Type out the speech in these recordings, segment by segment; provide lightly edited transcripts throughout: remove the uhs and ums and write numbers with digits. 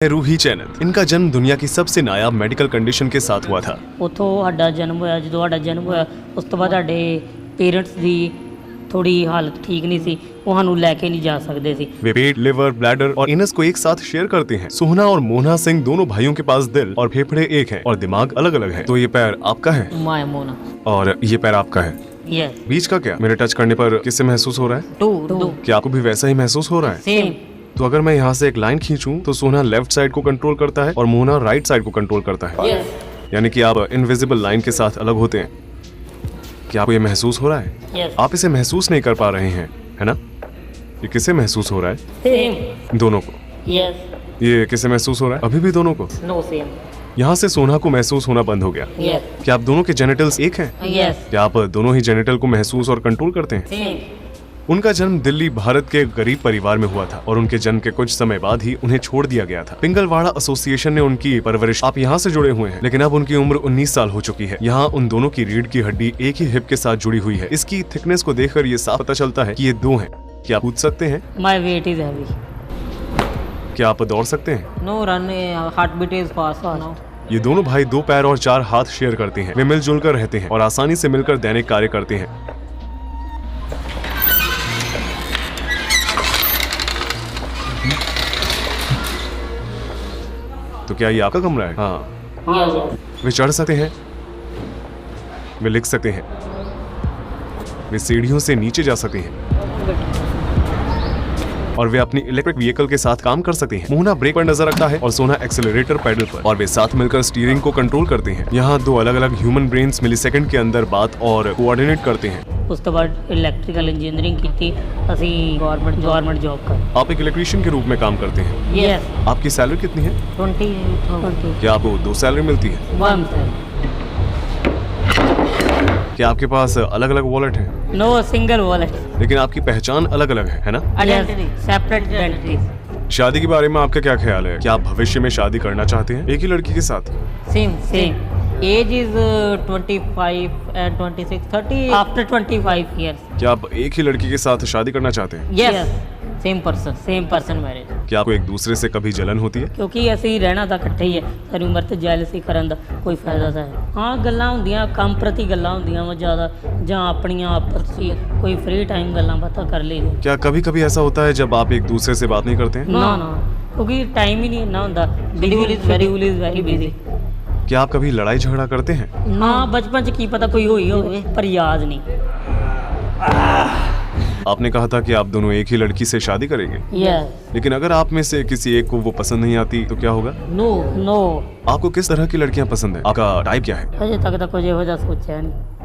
Ruhi channel. इनका जन्म दुनिया की सबसे नायाब मेडिकल कंडीशन के साथ हुआ था। ਉੱਥੋਂ ਸਾਡਾ ਜਨਮ ਹੋਇਆ। ਜਦੋਂ ਸਾਡਾ ਜਨਮ ਹੋਇਆ ਉਸ ਤੋਂ ਬਾਅਦ ਸਾਡੇ ਪੇਰੈਂਟਸ ਦੀ थोड़ी हालत ठीक नहीं सी, वो सानू लेके नहीं जा सकते सी। वे पेट, लिवर, ब्लैडर और इनस को एक साथ शेयर करते हैं। सोहना और मोहना सिंह दोनों भाइयों के पास दिल और फेफड़े एक हैं और दिमाग अलग अलग है। तो ये पैर आपका है माय मोना और ये पैर आपका है। यस। बीच का क्या? मेरे टच करने पर किससे महसूस हो रहा है? टू। क्या आपको भी वैसा ही महसूस हो रहा है? सेम। तो अगर मैं यहाँ से एक लाइन खींचूं तो सोहना लेफ्ट साइड को कंट्रोल करता है और मोहना राइट साइड को कंट्रोल करता है। यस। यानी कि आप इनविजिबल लाइन के साथ अलग होते हैं। क्या आपको ये महसूस हो रहा है? यस। आप इसे महसूस नहीं कर पा रहे हैं, है ना? ये किसे महसूस हो रहा है? सेम। दोनों को। यस। ये किसे महसूस हो रहा है? अभी भी दोनों को। No same. यहाँ से सोना को महसूस होना बंद हो गया। यस। क्या आप दोनों के जेनिटल्स एक हैं? यस। क्या आप दोनों ही जेनिटल को महसूस और कंट्रोल करते हैं? सेम। उनका जन्म दिल्ली भारत के गरीब परिवार में हुआ था और उनके जन्म के कुछ समय बाद ही उन्हें छोड़ दिया गया था। पिंगलवाड़ा एसोसिएशन ने उनकी परवरिश। आप यहाँ से जुड़े हुए हैं, लेकिन अब उनकी उम्र 19 साल हो चुकी है। यहाँ उन दोनों की रीढ़ की हड्डी एक ही हिप के साथ जुड़ी हुई है। इसकी थिकनेस को देखकर ये साफ पता चलता है कि ये दो हैं। क्या आप पूछ सकते हैं? My weight is heavy. क्या आप दौड़ सकते हैं? No run, heart beat is fast now. ये दोनों भाई 2 पैर और 4 हाथ शेयर करते हैं। वे मिलजुल कर रहते हैं और आसानी से मिलकर दैनिक कार्य करते हैं। तो क्या ये आपका कमरा है? हाँ। वे चढ़ सकते हैं, वे लिख सकते हैं, वे सीढ़ियों से नीचे जा सकते हैं और वे अपनी इलेक्ट्रिक व्हीकल के साथ काम कर सकते हैं। मोहना ब्रेक पर नजर रखता है और सोना एक्सेलरेटर पैडल पर, और वे साथ मिलकर स्टीयरिंग को कंट्रोल करते हैं। यहाँ 2 अलग अलग ह्यूमन ब्रेन्स मिलीसेकंड के अंदर बात और कोऑर्डिनेट करते हैं। उस तो बाद इलेक्ट्रिकल इंजीनियरिंग की थी, असी गवर्नमेंट जॉब कर। आप एक इलेक्ट्रीशियन के रूप में काम करते हैं। यस। आपकी सैलरी कितनी है? 20। क्या आपको 2 सैलरी मिलती है? 1। क्या आपके पास अलग अलग वॉलेट है? No single wallet. लेकिन आपकी पहचान अलग अलग है ना? Identity, separate identity. शादी के बारे में आपका क्या ख्याल है? क्या आप भविष्य में शादी करना चाहते हैं एक ही लड़की के साथ? Same. Age is 25 and 26, 30 after 25 years। क्या आप एक ही लड़की के साथ शादी करना चाहते हैं? यस। Same person marriage. क्या आपको एक दूसरे से कभी जलन होती है? ਕਿਉਂਕਿ ਅਸੀਂ ਰਹਿਣਾ ਤਾਂ ਇਕੱਠੇ ਹੀ ਹੈ, ਸਾਰੀ ਉਮਰ ਤੇ ਜੈਲਸੀ ਕਰਨ ਦਾ ਕੋਈ ਫਾਇਦਾ ਤਾਂ ਹੈ? ਹਾਂ, ਗੱਲਾਂ ਹੁੰਦੀਆਂ, ਕੰਮ ਪ੍ਰਤੀ ਗੱਲਾਂ ਹੁੰਦੀਆਂ ਵਾ ਜ਼ਿਆਦਾ, ਜਾਂ ਆਪਣੀਆਂ ਆਪਸ 'ਚ ਕੋਈ ਫ੍ਰੀ ਟਾਈਮ ਗੱਲਾਂ ਬਾਤਾਂ ਕਰ ਲਈਦੀ। क्या कभी कभी ऐसा होता है जब आप एक दूसरे से बात नहीं करते हैं? ਨਾ ਕਿਉਂਕਿ ਟਾਈਮ ਹੀ ਨਹੀਂ ਇੰਨਾ ਹੁੰਦਾ। Schedule is very busy. क्या आप कभी लड़ाई झगड़ा करते हैं? ਨਾ ਬਚਪਨ 'ਚ ਕੀ ਪਤਾ ਕੋਈ ਹੋਈ ਹੋਵੇ, ਪਰ ਯਾਦ ਨਹੀਂ। आपने कहा था कि आप दोनों एक ही लड़की से शादी करेंगे, यस। लेकिन अगर आप में से किसी एक को वो पसंद नहीं आती तो क्या होगा? नो। आपको किस तरह की लड़कियां पसंद है? आपका टाइप क्या है? ਅਜੇ ਤੱਕ ਤਾਂ ਕੁਝ ਇਹੋ ਜਿਹਾ ਸੋਚਿਆ नहीं।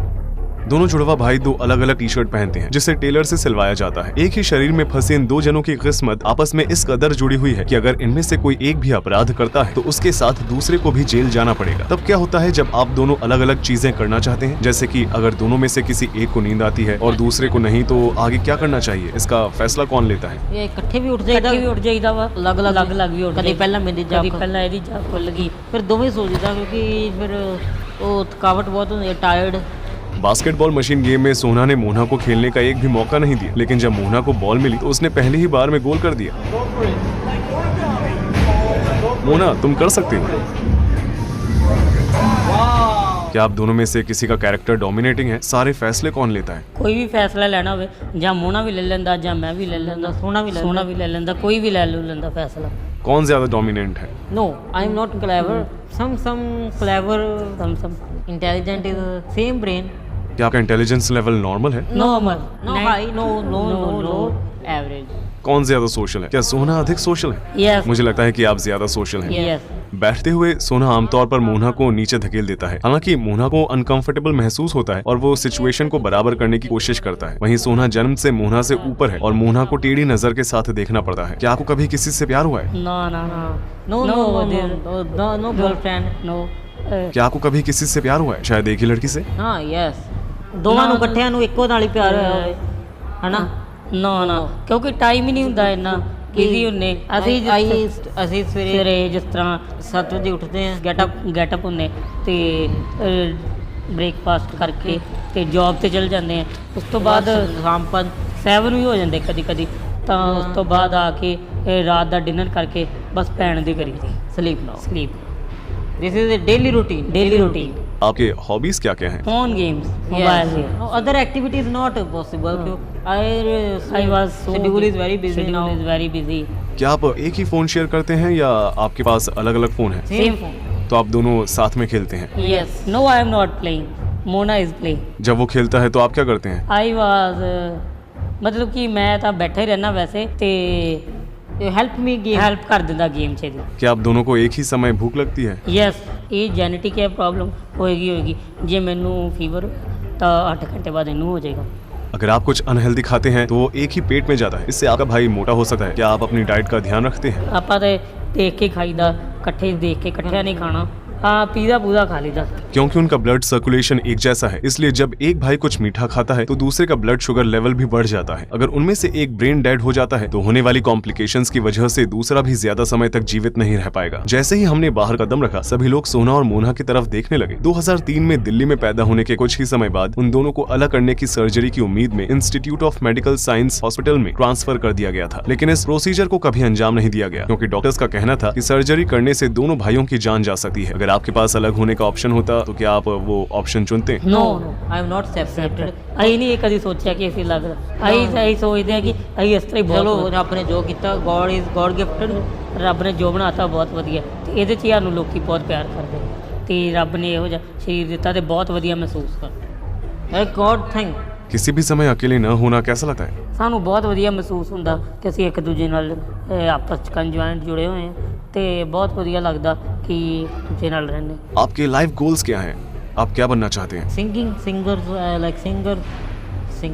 दोनों जुड़वा भाई 2 अलग अलग टी शर्ट पहनते हैं जिसे टेलर से सिलवाया जाता है। एक ही शरीर में फंसे इन 2 जनों की किस्मत आपस में इस कदर जुड़ी हुई है कि अगर इनमें से कोई एक भी अपराध करता है तो उसके साथ दूसरे को भी जेल जाना पड़ेगा। तब क्या होता है जब आप दोनों अलग अलग चीजें करना चाहते हैं? जैसे कि अगर दोनों में से किसी एक को नींद आती है और दूसरे को नहीं, तो आगे क्या करना चाहिए? इसका फैसला कौन लेता है? ਇਹ ਇਕੱਠੇ ਵੀ ਉੱਠ ਜਾਈਦਾ ਵਾ, ਅਲੱਗ ਵੀ ਉੱਠ। ਕਦੀ ਪਹਿਲਾਂ ਮੇਰੀ ਜਾਗ, ਕਦੀ ਪਹਿਲਾਂ ਇਹਦੀ ਜਾਗ ਖੁੱਲ ਗਈ, ਫਿਰ ਦੋਵੇਂ ਸੋ ਜਾਈਦਾ ਕਿਉਂਕਿ ਫਿਰ ਉਹ ਥਕਾਵਟ ਬਹੁਤ ਹੁੰਦੀ ਹੈ, टायर्ड। बास्केटबॉल मशीन गेम में सोना ने मोहना को खेलने का एक भी मौका नहीं दिया, लेकिन जब मोहना को बॉल मिली तो उसने पहली ही बार में गोल कर दिया। मोहना, तुम कर सकती हो। क्या आप दोनों में से किसी का कैरेक्टर डोमिनेटिंग है? सारे फैसले कौन लेता है? कोई भी फैसला लेना होवे, ਜਾਂ मोहना भी ले लेंदा, ਜਾਂ मैं भी ले लेंदा, सोना भी ले लेंदा, कोई भी ले लेंदा फैसला। कौन ज्यादा डोमिनेंट है? No, I am not clever. Some clever, some intelligent is same brain. क्या आपका इंटेलिजेंस लेवल नॉर्मल है? Normal. No high, no low, average. कौन ज्यादा सोशल है? क्या सोना अधिक सोशल है? Yes. मुझे लगता है कि आप ज्यादा सोशल हैं। Yes. बैठते हुए सोना आमतौर पर मोहना को नीचे धकेल देता है। हालांकि मोहना को अनकंफर्टेबल महसूस होता है और वो सिचुएशन को बराबर करने की कोशिश करता है। वहीं सोना जन्म से मोहना से ऊपर है और मोहना को टेढ़ी नजर के साथ देखना पड़ता है। क्या आपको कभी किसी से प्यार हुआ है? No girlfriend, no. क्या आपको कभी किसी से प्यार हुआ है? शायद एक ही लड़की से? हाँ, yes. ਦੋਵਾਂ ਨੂੰ ਇਕੱਠਿਆਂ ਨੂੰ ਇੱਕੋ ਨਾਲ ਹੀ ਪਿਆਰ ਹੋਇਆ ਹੋਵੇ, ਹਨਾ? ਨਾ ਕਿਉਂਕਿ ਟਾਈਮ ਹੀ ਨਹੀਂ ਹੁੰਦਾ ਇੰਨਾ, ਬਿਜ਼ੀ ਹੁੰਨੇ ਅਸੀਂ ਸਵੇਰੇ ਜਿਸ ਤਰ੍ਹਾਂ 7 ਵਜੇ ਉੱਠਦੇ ਹਾਂ, ਗੈਟਅਪ ਹੁੰਨੇ ਤੇ ਬ੍ਰੇਕਫਾਸਟ ਕਰਕੇ ਤੇ ਜੌਬ ਤੇ ਚਲ ਜਾਂਦੇ ਹਾਂ। ਉਸ ਤੋਂ ਬਾਅਦ ਸ਼ਾਮ 7 ਵੀ ਹੋ ਜਾਂਦੇ ਕਦੀ ਤਾਂ ਉਸ ਤੋਂ ਬਾਅਦ ਆ ਕੇ ਰਾਤ ਦਾ ਡਿਨਰ ਕਰਕੇ बस पैण दी करी sleep this is a daily routine आपके हॉबीज क्या क्या हैं? Phone games mobile game other activities not possible I was schedule is very busy क्या आप एक ही फोन शेयर करते हैं या आपके पास अलग अलग फोन है? सेम फोन तो आप दोनों साथ में खेलते हैं? Yes no I am not playing Mona is playing जब वो खेलता है तो आप क्या करते हैं? आई वाज मतलब कि मैं ਤਾਂ ਬੈਠਾ ਹੀ ਰਹਿਣਾ ਵੈਸੇ ਤੇ ਹੈਲਪ ਕਰ ਦਿੰਦਾ ਗੇਮ 'ਚ ਦੀ क्या आप दोनों को एक ही समय भूख लगती है? ਯੈਸ ਇਹ ਜੈਨੇਟਿਕ ਹੈ ਪ੍ਰੋਬਲਮ ਹੋਏਗੀ ਜੇ ਮੈਨੂੰ ਫੀਵਰ ਤਾਂ 8 ਘੰਟੇ ਬਾਅਦ ਇਹਨੂੰ ਹੋ ਜਾਏਗਾ अगर आप कुछ अनहेल्दी खाते हैं तो वो एक ही पेट में जाता है, इससे आपका भाई मोटा हो सकता है। क्या आप अपनी डाइट का ध्यान रखते हैं? ਆਪਾਂ ਤੇ ਦੇਖ ਕੇ ਖਾਈਦਾ ਇਕੱਠੇ ਦੇਖ ਕੇ ਇਕੱਠਿਆ ਨਹੀਂ ਖਾਣਾ हाँ पीज़ा पूजा खा लीदा क्योंकि उनका ब्लड सर्कुलेशन एक जैसा है, इसलिए जब एक भाई कुछ मीठा खाता है तो दूसरे का ब्लड शुगर लेवल भी बढ़ जाता है। अगर उनमें से एक ब्रेन डेड हो जाता है तो होने वाली कॉम्प्लिकेशंस की वजह से दूसरा भी ज्यादा समय तक जीवित नहीं रह पाएगा। जैसे ही हमने बाहर कदम रखा सभी लोग सोना और मोना की तरफ देखने लगे। 2003 में दिल्ली में पैदा होने के कुछ ही समय बाद उन दोनों को अलग करने की सर्जरी की उम्मीद में institute of medical science hospital में ट्रांसफर कर दिया गया था, लेकिन इस प्रोसीजर को कभी अंजाम नहीं दिया गया क्योंकि डॉक्टर्स का कहना था कि सर्जरी करने से दोनों भाइयों की जान जा सकती है। अगर आपके पास अलग होने का ऑप्शन होता तो क्या आप वो ऑप्शन चुनते? No I am not separated ਅਸੀਂ ਨਹੀਂ ਇਹ ਕਦੀ ਸੋਚਿਆ ਕਿ ਅਸੀਂ ਲੱਗਦਾ ਅਸੀਂ ਸੋਚਦੇ ਹਾਂ ਕਿ ਅਸੀਂ ਇਸ ਤਰ੍ਹਾਂ ਹੀ ਚਲੋ ਰੱਬ ਨੇ ਜੋ ਕੀਤਾ ਗੋਡ ਗਿਫਟਡ ਰੱਬ ਨੇ ਜੋ ਬਣਾਤਾ ਬਹੁਤ ਵਧੀਆ ਤੇ ਇਹਦੇ 'ਚ ਸਾਨੂੰ ਲੋਕੀ ਬਹੁਤ ਪਿਆਰ ਕਰਦੇ ਤੇ ਰੱਬ ਨੇ ਇਹੋ ਜਿਹਾ ਸਰੀਰ ਦਿੱਤਾ ਤੇ ਬਹੁਤ ਵਧੀਆ ਮਹਿਸੂਸ ਕਰਦੇ ਗੋਡ ਥੈਂਕ किसी भी समय अकेले न होना कैसा लगता है? ਸਾਨੂੰ ਬਹੁਤ ਵਧੀਆ ਮਹਿਸੂਸ ਹੁੰਦਾ ਕਿ ਅਸੀਂ ਇੱਕ ਦੂਜੇ ਨਾਲ ਆਪਸ 'ਚ ਕੰਜੁਆਇੰਟ ਜੁੜੇ ਹੋਏ ਹਾਂ ਤੇ ਬਹੁਤ ਵਧੀਆ ਲੱਗਦਾ ਕਿ ਦੂਜੇ ਨਾਲ ਰਹਿੰਦੇ। आपके लाइफ गोल्स क्या हैं? आप क्या बनना चाहते हैं?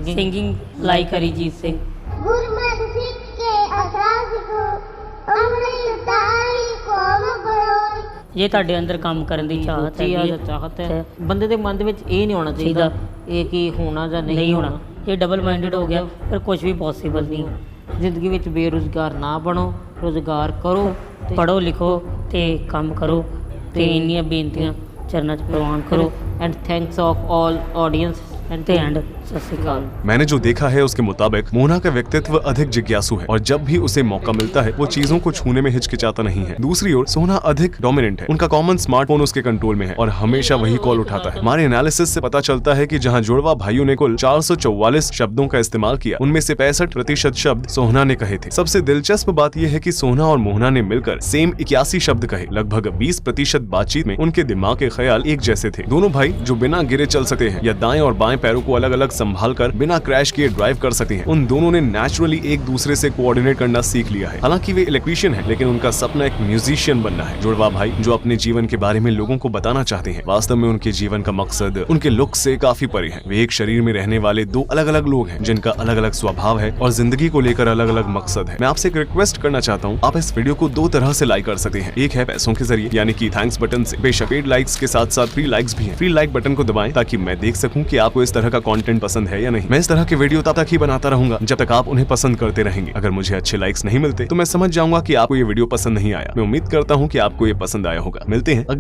Singing like Arijit Singh. गुरमत सिख के असास को अमृत दाई को बरोई ਜੇ ਤੁਹਾਡੇ ਅੰਦਰ ਕੰਮ ਕਰਨ ਦੀ ਚਾਹਤ ਹੈ ਬੰਦੇ ਦੇ ਮਨ ਦੇ ਵਿੱਚ ਇਹ ਨਹੀਂ ਹੋਣਾ ਚਾਹੀਦਾ ਇਹ ਕੀ ਹੋਣਾ ਜਾਂ ਨਹੀਂ ਹੋਣਾ ਇਹ ਡਬਲ ਮਾਈਂਡਡ ਹੋ ਗਿਆ ਫਿਰ ਕੁਝ ਵੀ ਪੋਸੀਬਲ ਨਹੀਂ ਜ਼ਿੰਦਗੀ ਵਿੱਚ ਬੇਰੁਜ਼ਗਾਰ ਨਾ ਬਣੋ ਰੁਜ਼ਗਾਰ ਕਰੋ ਪੜ੍ਹੋ ਲਿਖੋ ਤੇ ਕੰਮ ਕਰੋ ਤੇ ਇੰਨੀਆਂ ਬੇਨਤੀਆਂ ਚਰਨਾਂ 'ਚ ਪ੍ਰਵਾਨ ਕਰੋ and thanks of all audience ਤੇ ਐਂਡ ਸਤਿ ਸ਼੍ਰੀ ਅਕਾਲ। मैंने जो देखा है उसके मुताबिक मोना का व्यक्तित्व अधिक जिज्ञासु है और जब भी उसे मौका मिलता है वो चीजों को छूने में हिचकिचाता नहीं है। दूसरी ओर सोना अधिक डोमिनेंट है, उनका कॉमन स्मार्टफोन उसके कंट्रोल में है और हमेशा वही कॉल उठाता है। हमारे एनालिसिस से पता चलता है कि जहां जुड़वा भाइयों ने कुल 444 शब्दों का इस्तेमाल किया उनमें से 65% शब्द सोहना ने कहे थे। सबसे दिलचस्प बात यह है कि सोहना और मोहना ने मिलकर सेम 81 शब्द कहे। लगभग 20% बातचीत में उनके दिमाग के ख्याल एक जैसे थे। दोनों भाई जो बिना गिरे चल सकते हैं या दाएं और बाएं पैरों को अलग अलग संभाल कर बिना क्रैश किए ड्राइव कर सकते हैं, उन दोनों ने नेचुरली एक दूसरे से कोऑर्डिनेट करना सीख लिया है। हालांकि वे इलेक्ट्रीशियन हैं, लेकिन उनका सपना एक म्यूजिशियन बनना है। जुड़वा भाई जो अपने जीवन के बारे में लोगों को बताना चाहते हैं, वास्तव में उनके जीवन का मकसद उनके लुक से काफी परे है। वे एक शरीर में रहने वाले दो अलग अलग लोग हैं जिनका अलग अलग स्वभाव है और जिंदगी को लेकर अलग अलग मकसद है। मैं आपसे एक रिक्वेस्ट करना चाहता हूँ, आप इस वीडियो को दो तरह से लाइक कर सकते हैं। एक है पैसों के जरिए यानी कि थैंक्स बटन से। बेशक पेड लाइक्स के साथ साथ फ्री लाइक्स भी हैं। फ्री लाइक बटन को दबाएं ताकि मैं देख सकूं कि आपको इस तरह का कंटेंट पसंद है या नहीं। मैं इस तरह के वीडियो तब तक ही बनाता रहूंगा जब तक आप उन्हें पसंद करते रहेंगे। अगर मुझे अच्छे लाइक्स नहीं मिलते तो मैं समझ जाऊंगा कि आपको ये वीडियो पसंद नहीं आया। मैं उम्मीद करता हूँ कि आपको ये पसंद आया होगा। मिलते हैं अगली